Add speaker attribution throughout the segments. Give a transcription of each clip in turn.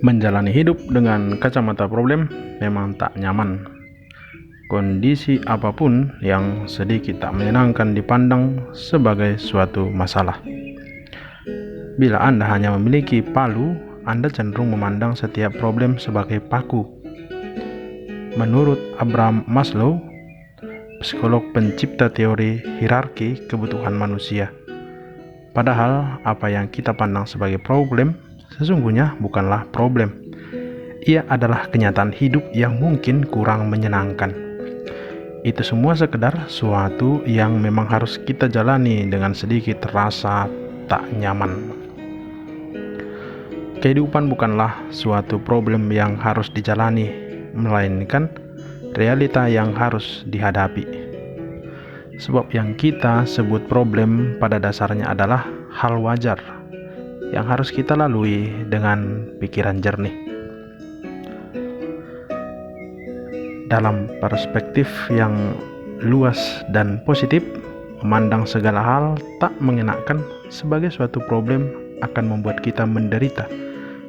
Speaker 1: Menjalani hidup dengan kacamata problem memang tak nyaman. Kondisi apapun yang sedikit tak menyenangkan dipandang sebagai suatu masalah. Bila Anda hanya memiliki palu, Anda cenderung memandang setiap problem sebagai paku. Menurut Abraham Maslow, psikolog pencipta teori hierarki kebutuhan manusia, padahal apa yang kita pandang sebagai problem sesungguhnya bukanlah problem. Ia adalah kenyataan hidup yang mungkin kurang menyenangkan. Itu semua sekedar suatu yang memang harus kita jalani dengan sedikit rasa tak nyaman. Kehidupan bukanlah suatu problem yang harus dijalani, melainkan realita yang harus dihadapi. Sebab yang kita sebut problem pada dasarnya adalah hal wajar yang harus kita lalui dengan pikiran jernih. Dalam perspektif yang luas dan positif, memandang segala hal tak mengenakan sebagai suatu problem akan membuat kita menderita,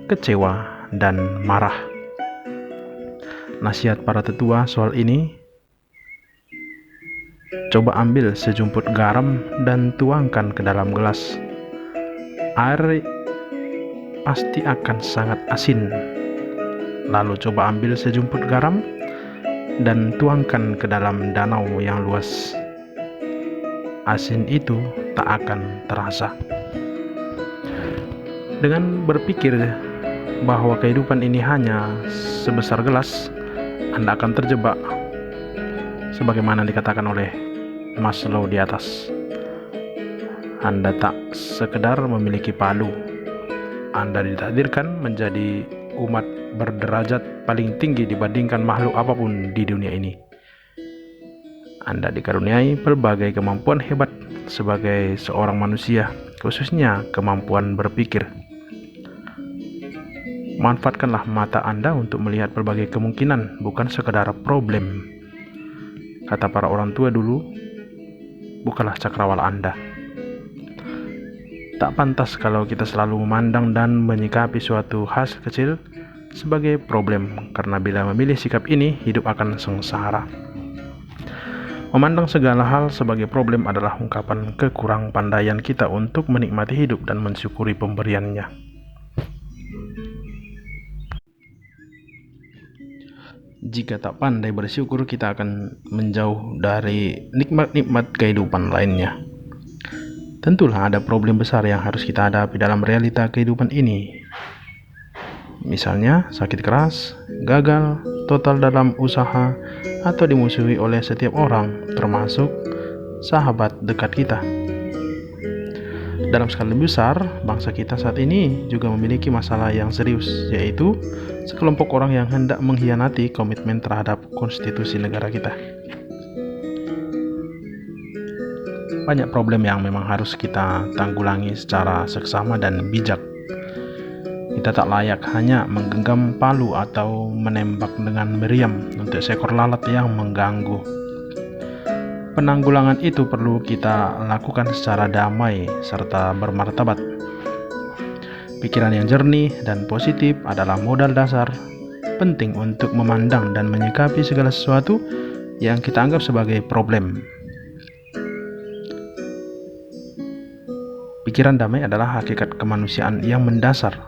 Speaker 1: kecewa, dan marah. Nasihat para tetua soal ini: coba ambil sejumput garam dan tuangkan ke dalam gelas. Air pasti akan sangat asin. Lalu coba ambil sejumput garam dan tuangkan ke dalam danau yang luas. Asin itu tak akan terasa. Dengan berpikir bahwa kehidupan ini hanya sebesar gelas, Anda akan terjebak sebagaimana dikatakan oleh Maslow di atas. Anda tak sekedar memiliki palu, Anda ditakdirkan menjadi umat berderajat paling tinggi dibandingkan makhluk apapun di dunia ini. Anda dikaruniai berbagai kemampuan hebat sebagai seorang manusia, khususnya kemampuan berpikir. Manfaatkanlah mata Anda untuk melihat berbagai kemungkinan, bukan sekedar problem. Kata para orang tua dulu, bukalah cakrawala Anda. Tak pantas kalau kita selalu memandang dan menyikapi suatu hal kecil sebagai problem, karena bila memilih sikap ini, hidup akan sengsara. Memandang segala hal sebagai problem adalah ungkapan kekurangpandaian kita untuk menikmati hidup dan mensyukuri pemberiannya. Jika tak pandai bersyukur, kita akan menjauh dari nikmat-nikmat kehidupan lainnya. Tentulah ada problem besar yang harus kita hadapi dalam realita kehidupan ini. Misalnya sakit keras, gagal total dalam usaha, atau dimusuhi oleh setiap orang, termasuk sahabat dekat kita. Dalam skala besar, bangsa kita saat ini juga memiliki masalah yang serius, yaitu sekelompok orang yang hendak mengkhianati komitmen terhadap konstitusi negara kita. Banyak problem yang memang harus kita tanggulangi secara seksama dan bijak. Kita tak layak hanya menggenggam palu atau menembak dengan meriam untuk seekor lalat yang mengganggu. Penanggulangan itu perlu kita lakukan secara damai serta bermartabat. Pikiran yang jernih dan positif adalah modal dasar penting untuk memandang dan menyikapi segala sesuatu yang kita anggap sebagai problem. Pikiran damai adalah hakikat kemanusiaan yang mendasar.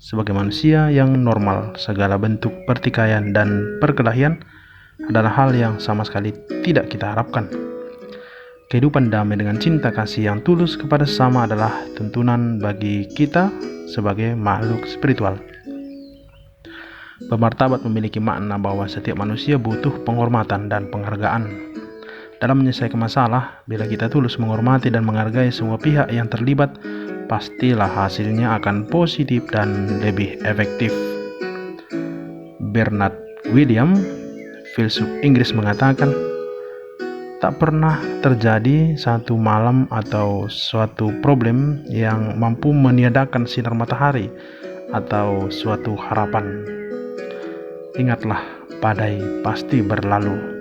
Speaker 1: Sebagai manusia yang normal, segala bentuk pertikaian dan perkelahian adalah hal yang sama sekali tidak kita harapkan. Kehidupan damai dengan cinta kasih yang tulus kepada sesama adalah tuntunan bagi kita sebagai makhluk spiritual. Bermartabat memiliki makna bahwa setiap manusia butuh penghormatan dan penghargaan. Dalam menyelesaikan masalah, bila kita tulus menghormati dan menghargai semua pihak yang terlibat, pastilah hasilnya akan positif dan lebih efektif. Bernard William, filsuf Inggris, mengatakan, tak pernah terjadi satu malam atau suatu problem yang mampu meniadakan sinar matahari atau suatu harapan. Ingatlah, badai pasti berlalu.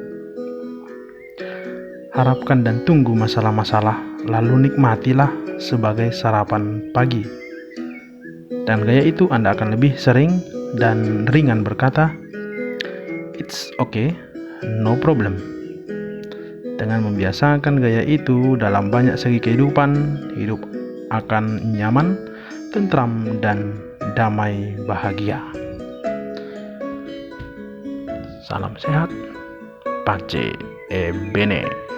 Speaker 1: Harapkan dan tunggu masalah-masalah, lalu nikmatilah sebagai sarapan pagi. Dan gaya itu Anda akan lebih sering dan ringan berkata, "It's okay, no problem." Dengan membiasakan gaya itu dalam banyak segi kehidupan, hidup akan nyaman, tentram, dan damai bahagia. Salam sehat, pace e bene.